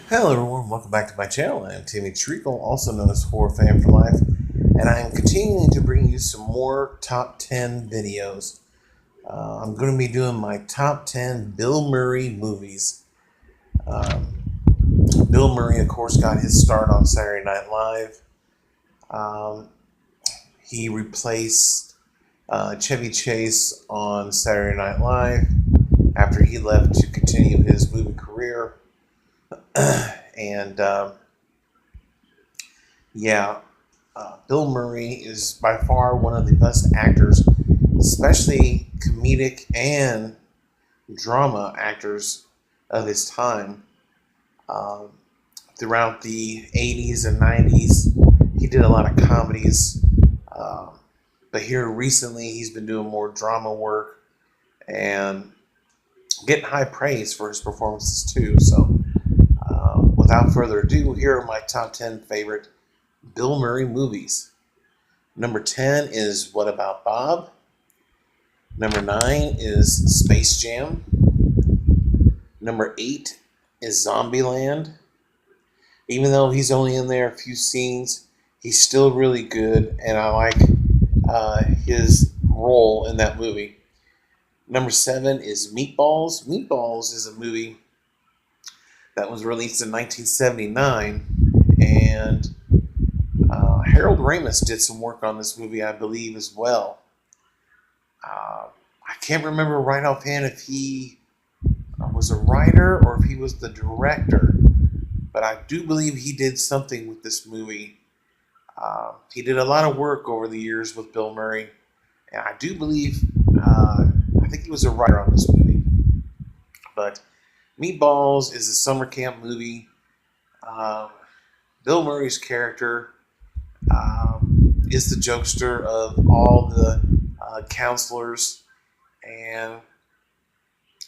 Hello everyone, welcome back to my channel. I am Timmy Treacle, also known as Horror Fan for Life, and I am continuing to bring you some more top 10 videos. I'm going to be doing my top 10 Bill Murray movies. Um, Bill Murray, of course, got his start on Saturday Night Live. Um, he replaced Chevy Chase on Saturday Night Live after he left to continue his movie career. and Yeah, Bill Murray is by far one of the best actors, especially comedic and drama actors of his time. Um, Throughout the 80s and 90s, he did a lot of comedies, um, but here recently he's been doing more drama work and getting high praise for his performances too. So, without further ado, here are my top 10 favorite Bill Murray movies. Number 10 is What About Bob? Number 9 is Space Jam. Number 8 is Zombieland. Even though he's only in there a few scenes, he's still really good, and I like his role in that movie. Number 7 is Meatballs. Meatballs is a movie that was released in 1979, and Harold Ramis did some work on this movie, I believe, as well. I can't remember right offhand if he was a writer or if he was the director, but I do believe he did something with this movie. He did a lot of work over the years with Bill Murray, and I do believe, I think he was a writer on this movie. But Meatballs is a summer camp movie. Uh, Bill Murray's character is the jokester of all the counselors, and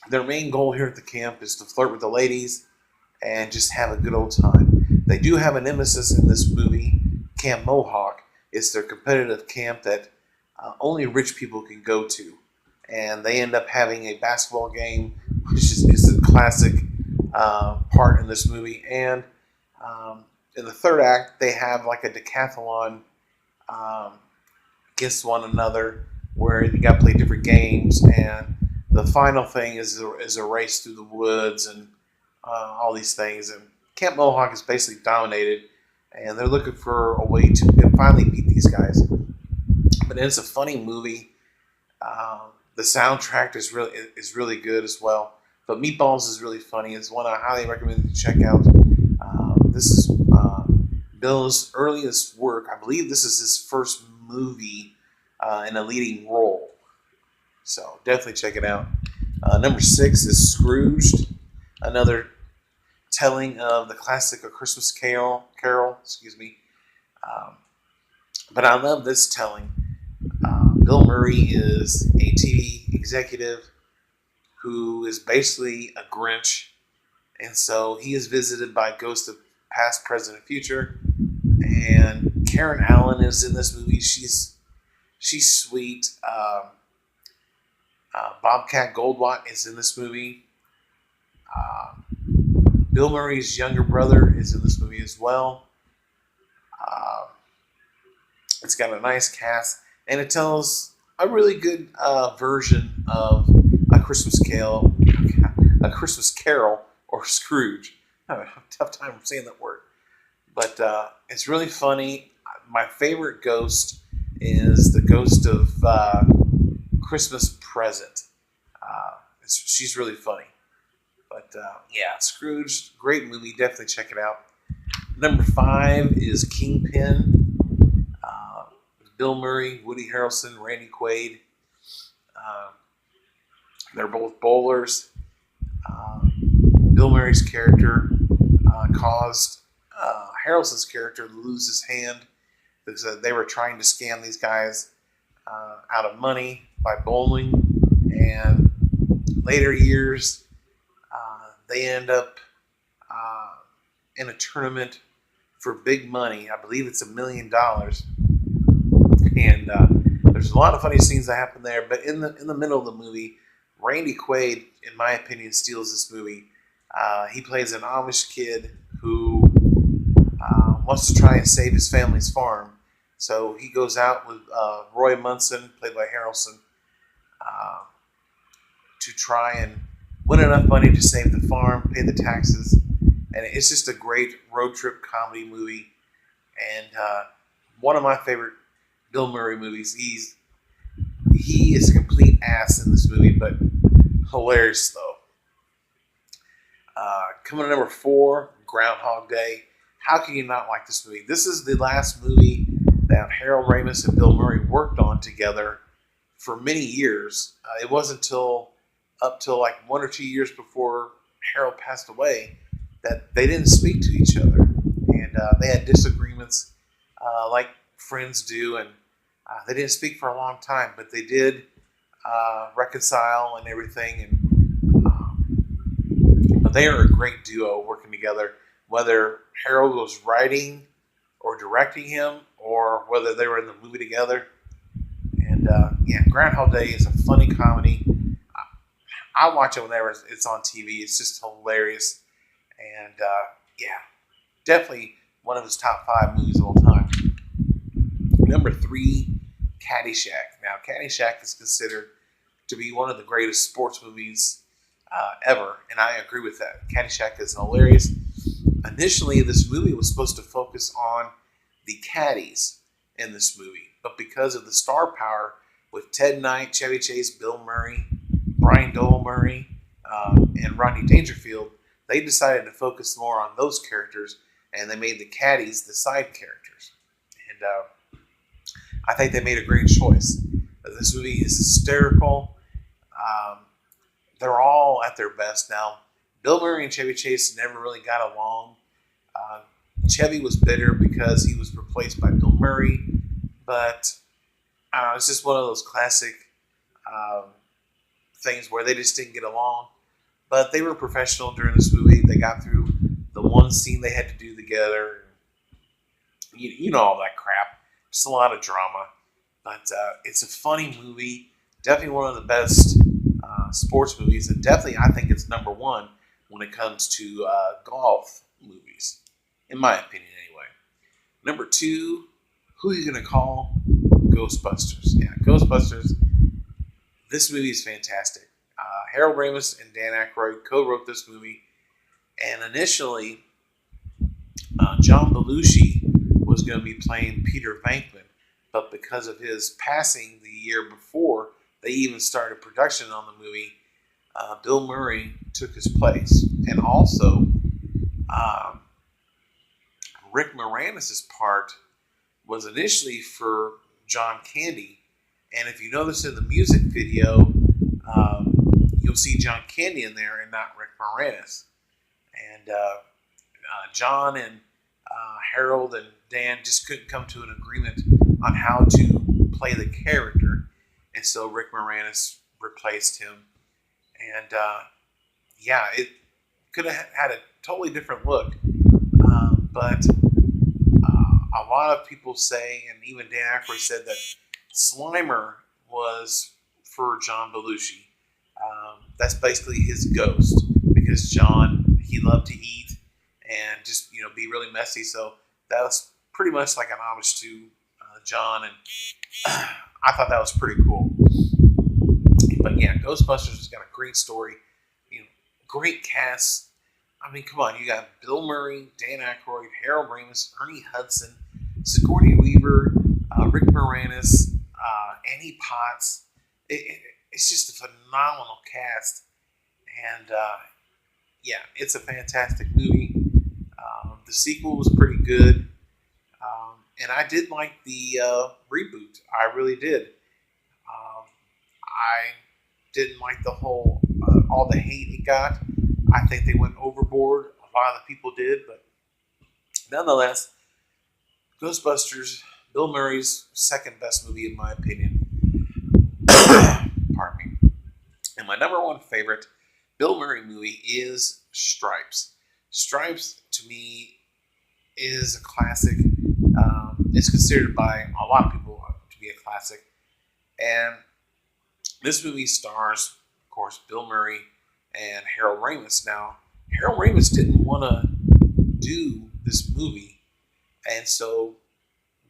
their main goal here at the camp is to flirt with the ladies and just have a good old time. They do have a nemesis in this movie, Camp Mohawk. It's their competitive camp that only rich people can go to. And they end up having a basketball game, which is a classic part in this movie. And in the third act, they have like a decathlon um, against one another where you got to play different games. And the final thing is a race through the woods and all these things. And Camp Mohawk is basically dominated, and they're looking for a way to finally beat these guys. But it's a funny movie. The soundtrack is really good as well. But Meatballs is really funny. It's one I highly recommend you check out. This is Bill's earliest work. I believe this is his first movie in a leading role. So definitely check it out. Number 6 is Scrooged, another telling of the classic A Christmas Carol, excuse me. Um, but I love this telling. Bill Murray is a TV executive who is basically a Grinch, and so he is visited by ghosts of past, present, and future. And Karen Allen is in this movie. She's sweet. Bobcat Goldthwait is in this movie. Uh, Bill Murray's younger brother is in this movie as well. Uh, it's got a nice cast, and it tells a really good version of a Christmas Carol, or Scrooge. I have a tough time saying that word, but it's really funny. My favorite ghost is the ghost of Christmas Present. She's really funny. But yeah, Scrooge, great movie. Definitely check it out. Number 5 is Kingpin. Uh, Bill Murray, Woody Harrelson, Randy Quaid. Uh, they're both bowlers. Uh, Bill Murray's character caused Harrelson's character to lose his hand because they were trying to scam these guys out of money by bowling. And later years, they end up in a tournament for big money. I believe it's $1 million, and there's a lot of funny scenes that happen there. But in the middle of the movie, Randy Quaid, in my opinion, steals this movie, He plays an Amish kid who wants to try and save his family's farm. So he goes out with Roy Munson, played by Harrelson, uh, to try and win enough money to save the farm, pay the taxes. And it's just a great road trip comedy movie. And one of my favorite Bill Murray movies. He is a complete ass in this movie, but hilarious though. Coming to number 4, Groundhog Day. How can you not like this movie? This is the last movie that Harold Ramis and Bill Murray worked on together for many years. It wasn't until up till like 1 or 2 years before Harold passed away that they didn't speak to each other, and they had disagreements, like friends do, and they didn't speak for a long time, but they did reconcile and everything. And but they are a great duo working together. Whether Harold was writing or directing him, or whether they were in the movie together. And yeah, Groundhog Day is a funny comedy. I watch it whenever it's on TV. It's just hilarious. And yeah, definitely one of his top 5 movies of all time. Number 3, Caddyshack. Now, Caddyshack is considered to be one of the greatest sports movies ever, and I agree with that. Caddyshack is hilarious. Initially, this movie was supposed to focus on the caddies in this movie, but because of the star power with Ted Knight, Chevy Chase, Bill Murray, Brian Doyle Murray, and Rodney Dangerfield, they decided to focus more on those characters, and they made the caddies the side characters. And I think they made a great choice. This movie is hysterical. Um, they're all at their best now. Bill Murray and Chevy Chase never really got along. Uh, Chevy was bitter because he was replaced by Bill Murray, but it's just one of those classic um, things where they just didn't get along. But they were professional during this movie. They got through the one scene they had to do together. You know all that crap. Just a lot of drama. But it's a funny movie. Definitely one of the best sports movies. And definitely, I think it's number 1 when it comes to golf movies. In my opinion, anyway. Number 2, who are you going to call? Ghostbusters. Yeah, Ghostbusters. This movie is fantastic. Harold Ramis and Dan Aykroyd co-wrote this movie. And initially, John Belushi was going to be playing Peter Venkman. But because of his passing the year before they even started production on the movie, Bill Murray took his place. And also, Rick Moranis' part was initially for John Candy. And if you notice in the music video, you'll see John Candy in there and not Rick Moranis. And John and Harold and Dan just couldn't come to an agreement on how to play the character. And so Rick Moranis replaced him. And yeah, it could have had a totally different look. But a lot of people say, and even Dan Aykroyd said, that Slimer was for John Belushi. That's basically his ghost, because John, he loved to eat and just be really messy. So that was pretty much like an homage to John, and I thought that was pretty cool. But yeah, Ghostbusters has got a great story, great cast. I mean, come on, you got Bill Murray, Dan Aykroyd, Harold Ramis, Ernie Hudson, Sigourney Weaver, Rick Moranis, Annie Potts. It's just a phenomenal cast, and yeah, it's a fantastic movie. The sequel was pretty good, and I did like the reboot. I really did. I didn't like the whole all the hate it got. I think they went overboard. A lot of the people did, but nonetheless, Ghostbusters, Bill Murray's second best movie in my opinion. Pardon me. And my number 1 favorite Bill Murray movie is Stripes. Stripes, to me, is a classic. It's considered by a lot of people to be a classic. And this movie stars, of course, Bill Murray and Harold Ramis. Now, Harold Ramis didn't want to do this movie, and so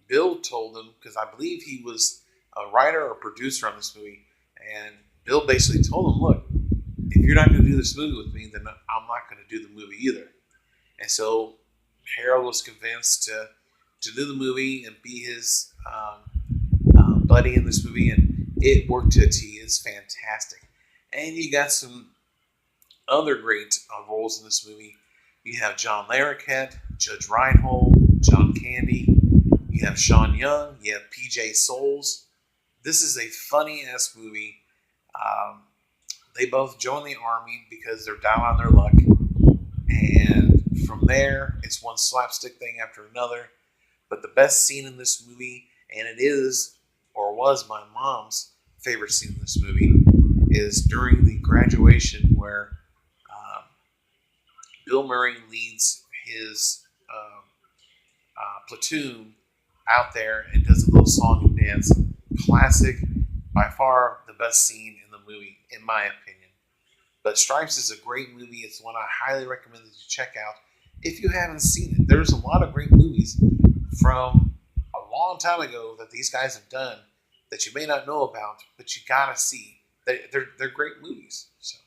Bill told him, because I believe he was a writer or producer on this movie, and Bill basically told him, look, if you're not going to do this movie with me, then I'm not going to do the movie either. And so Harold was convinced to do the movie and be his buddy in this movie, and it worked to a T. It's fantastic. And you got some other great roles in this movie. You have John Larroquette, Judge Reinhold, John Candy. You have Sean Young. You have PJ Soles. This is a funny ass movie. They both join the army because they're down on their luck, and from there, it's one slapstick thing after another. But the best scene in this movie, and it is or was my mom's favorite scene in this movie, is during the graduation where Bill Murray leads his platoon out there and does a little song and dance. Classic, by far the best scene in the movie, in my opinion. But Stripes is a great movie. It's one I highly recommend that you check out if you haven't seen it. There's a lot of great movies from a long time ago that these guys have done that you may not know about, but you gotta see. They're great movies. So,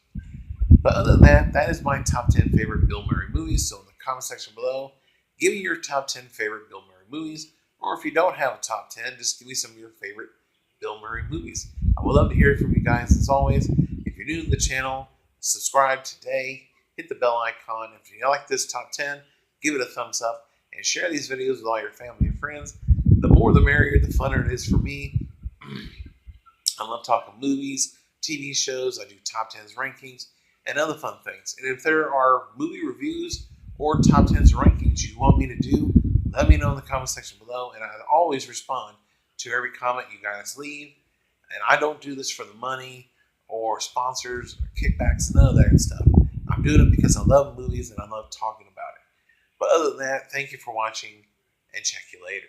but other than that, that is my top 10 favorite Bill Murray movies. So in the comment section below, give me your top 10 favorite Bill Murray movies. Or if you don't have a top 10, just give me some of your favorite Bill Murray movies. I would love to hear from you guys as always. If you're new to the channel, subscribe today. Hit the bell icon. If you like this top 10, give it a thumbs up. And share these videos with all your family and friends. The more the merrier, the funner it is for me. I love talking movies, TV shows. I do top 10s rankings and other fun things. And if there are movie reviews or top 10s rankings you want me to do, let me know in the comment section below. And I always respond to every comment you guys leave. And I don't do this for the money or sponsors or kickbacks, none of that stuff. I'm doing it because I love movies and I love talking about it. But other than that, thank you for watching and check you later.